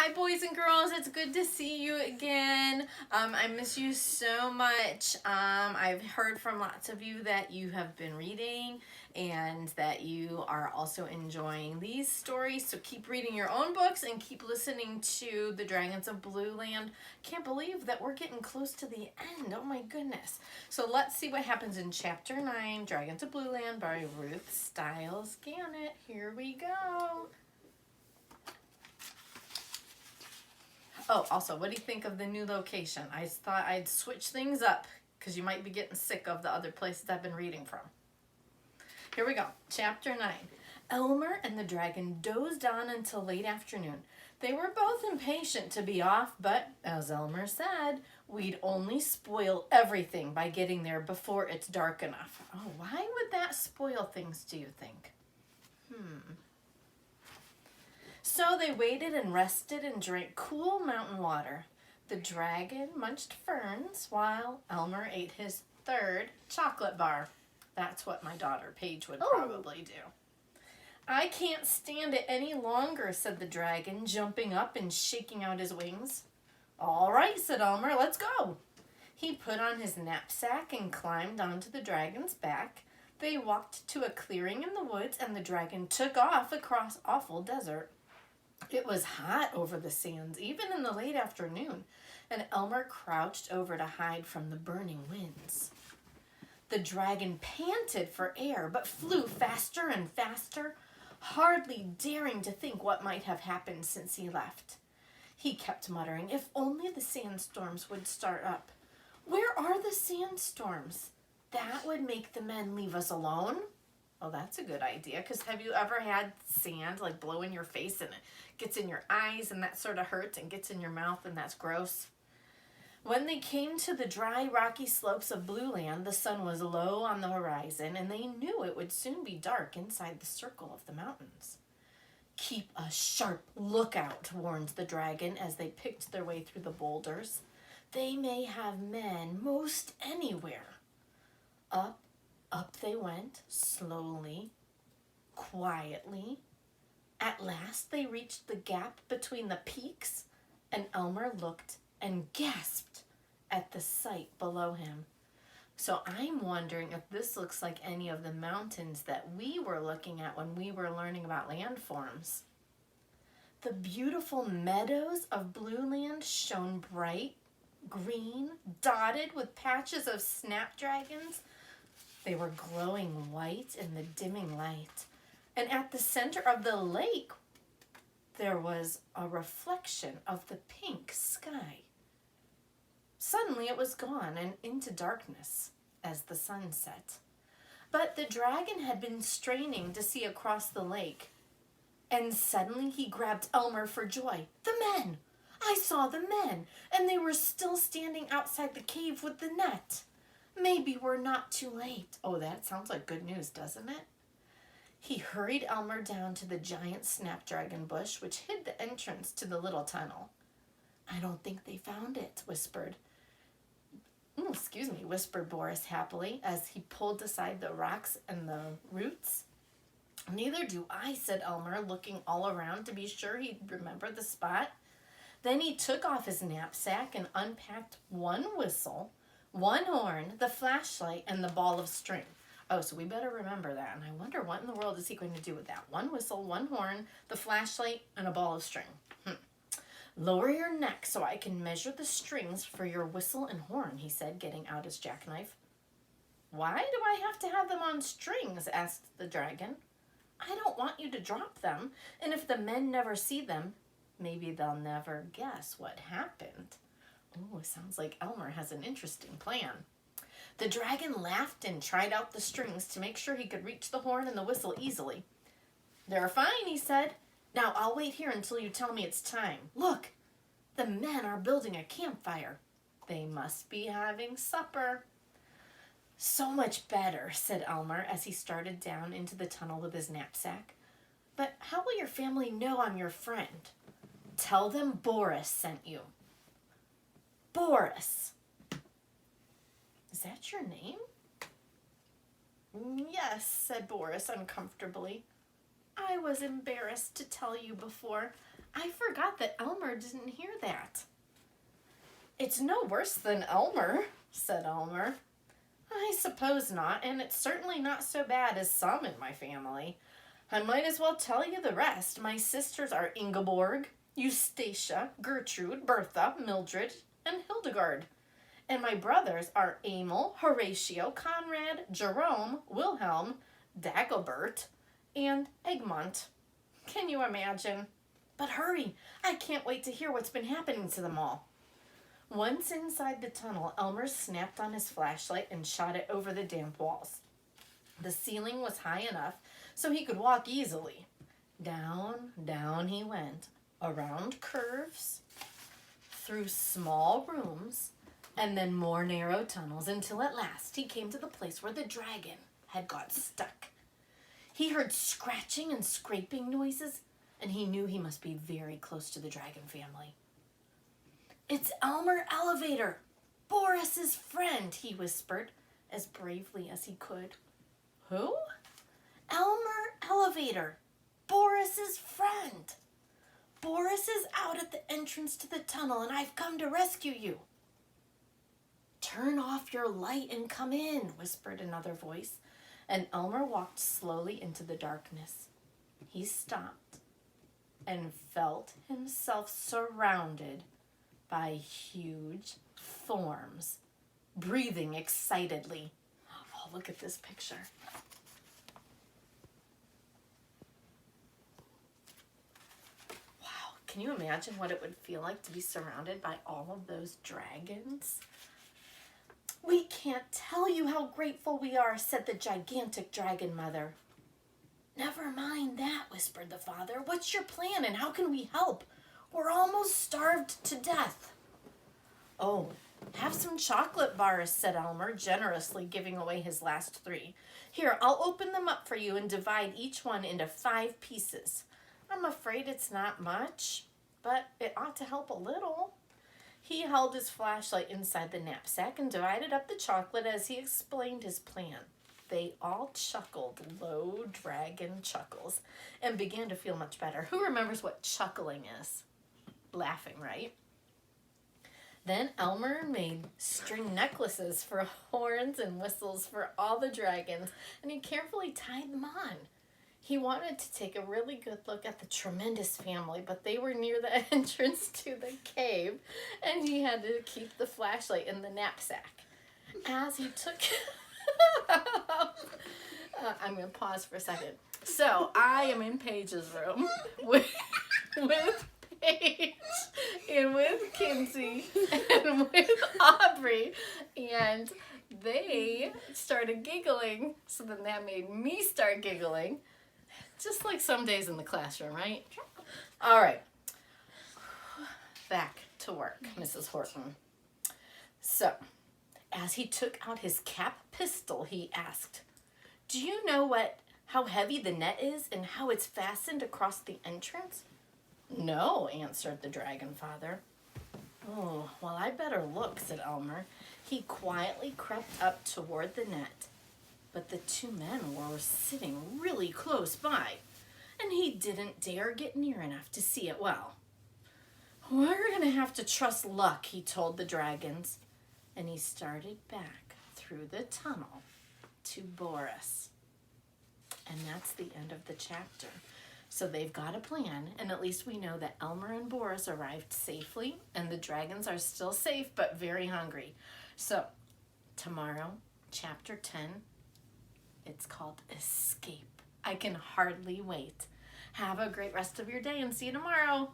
Hi boys and girls, it's good to see you again. I miss you so much. I've heard from lots of you that you have been reading and that you are also enjoying these stories. So keep reading your own books and keep listening to The Dragons of Blue Land. Can't believe that we're getting close to the end. Oh my goodness. So let's see what happens in Chapter 9, Dragons of Blue Land by Ruth Stiles Gannett. Here we go. Oh, also, what do you think of the new location? I thought I'd switch things up because you might be getting sick of the other places I've been reading from. Here we go. Chapter 9. Elmer and the dragon dozed on until late afternoon. They were both impatient to be off, but, as Elmer said, we'd only spoil everything by getting there before it's dark enough. Oh, why would that spoil things, do you think? So they waited and rested and drank cool mountain water. The dragon munched ferns while Elmer ate his third chocolate bar. That's what my daughter Paige would probably do. I can't stand it any longer, said the dragon, jumping up and shaking out his wings. All right, said Elmer, let's go. He put on his knapsack and climbed onto the dragon's back. They walked to a clearing in the woods and the dragon took off across awful desert. It was hot over the sands, even in the late afternoon, and Elmer crouched over to hide from the burning winds. The dragon panted for air, but flew faster and faster, hardly daring to think what might have happened since he left. He kept muttering, if only the sandstorms would start up. Where are the sandstorms? That would make the men leave us alone. Oh, that's a good idea, because have you ever had sand like blow in your face and it gets in your eyes and that sort of hurts and gets in your mouth and that's gross? When they came to the dry, rocky slopes of Blue Land, the sun was low on the horizon and they knew it would soon be dark inside the circle of the mountains. Keep a sharp lookout, warned the dragon as they picked their way through the boulders. They may have men most anywhere. Up they went, slowly, quietly. At last they reached the gap between the peaks, and Elmer looked and gasped at the sight below him. So I'm wondering if this looks like any of the mountains that we were looking at when we were learning about landforms. The beautiful meadows of Blue Land shone bright, green, dotted with patches of snapdragons. They were glowing white in the dimming light. And at the center of the lake, there was a reflection of the pink sky. Suddenly it was gone and into darkness as the sun set. But the dragon had been straining to see across the lake. And suddenly he grabbed Elmer for joy. The men! I saw the men, and they were still standing outside the cave with the net. Maybe we're not too late. Oh, that sounds like good news, doesn't it? He hurried Elmer down to the giant snapdragon bush, which hid the entrance to the little tunnel. I don't think they found it, whispered Boris happily as he pulled aside the rocks and the roots. Neither do I, said Elmer, looking all around to be sure he'd remember the spot. Then he took off his knapsack and unpacked one whistle, one horn, the flashlight, and the ball of string. Oh, so we better remember that. And I wonder what in the world is he going to do with that? One whistle, one horn, the flashlight, and a ball of string. Lower your neck so I can measure the strings for your whistle and horn, he said, getting out his jackknife. Why do I have to have them on strings? Asked the dragon. I don't want you to drop them, and if the men never see them, maybe they'll never guess what happened. Oh, it sounds like Elmer has an interesting plan. The dragon laughed and tried out the strings to make sure he could reach the horn and the whistle easily. They're fine, he said. Now I'll wait here until you tell me it's time. Look, the men are building a campfire. They must be having supper. So much better, said Elmer as he started down into the tunnel with his knapsack. But how will your family know I'm your friend? Tell them Boris sent you. Boris. Is that your name? Yes, said Boris uncomfortably. I was embarrassed to tell you before. I forgot that Elmer didn't hear that. It's no worse than Elmer, said Elmer. I suppose not, and it's certainly not so bad as some in my family. I might as well tell you the rest. My sisters are Ingeborg, Eustacia, Gertrude, Bertha, Mildred, and Hildegard. And my brothers are Emil, Horatio, Conrad, Jerome, Wilhelm, Dagobert, and Egmont. Can you imagine? But hurry, I can't wait to hear what's been happening to them all. Once inside the tunnel, Elmer snapped on his flashlight and shot it over the damp walls. The ceiling was high enough so he could walk easily. Down, down he went, around curves, through small rooms, and then more narrow tunnels until at last he came to the place where the dragon had got stuck. He heard scratching and scraping noises, and he knew he must be very close to the dragon family. It's Elmer Elevator, Boris's friend, he whispered as bravely as he could. Who? Elmer Elevator, Boris's friend. Boris is out at the entrance to the tunnel, and I've come to rescue you. Turn off your light and come in, whispered another voice, and Elmer walked slowly into the darkness. He stopped and felt himself surrounded by huge forms, breathing excitedly. Oh, look at this picture. Wow, can you imagine what it would feel like to be surrounded by all of those dragons? We can't tell you how grateful we are, said the gigantic dragon mother. Never mind that, whispered the father. What's your plan and how can we help? We're almost starved to death. Oh, have some chocolate bars, said Elmer, generously giving away his last 3. Here, I'll open them up for you and divide each one into 5 pieces. I'm afraid it's not much, but it ought to help a little. He held his flashlight inside the knapsack and divided up the chocolate as he explained his plan. They all chuckled low dragon chuckles and began to feel much better. Who remembers what chuckling is? Laughing, right? Then Elmer made string necklaces for horns and whistles for all the dragons, and he carefully tied them on. He wanted to take a really good look at the tremendous family, but they were near the entrance to the cave, and he had to keep the flashlight in the knapsack. As he took... I'm going to pause for a second. So, I am in Paige's room with Paige and with Kinsey and with Aubrey, and they started giggling, so then that made me start giggling, just like some days in the classroom, right? All right, back to work, Mrs. Horton. So, as he took out his cap pistol, he asked, "Do you know how heavy the net is and how it's fastened across the entrance?" "No," answered the dragon father. "Oh, well, I better look," said Elmer. He quietly crept up toward the net, but the 2 men were sitting really close by, and he didn't dare get near enough to see it well. "We're going to have to trust luck," he told the dragons, and he started back through the tunnel to Boris. And that's the end of the chapter. So they've got a plan, and at least we know that Elmer and Boris arrived safely, and the dragons are still safe but very hungry. So tomorrow, chapter 10, it's called Escape. I can hardly wait. Have a great rest of your day and see you tomorrow.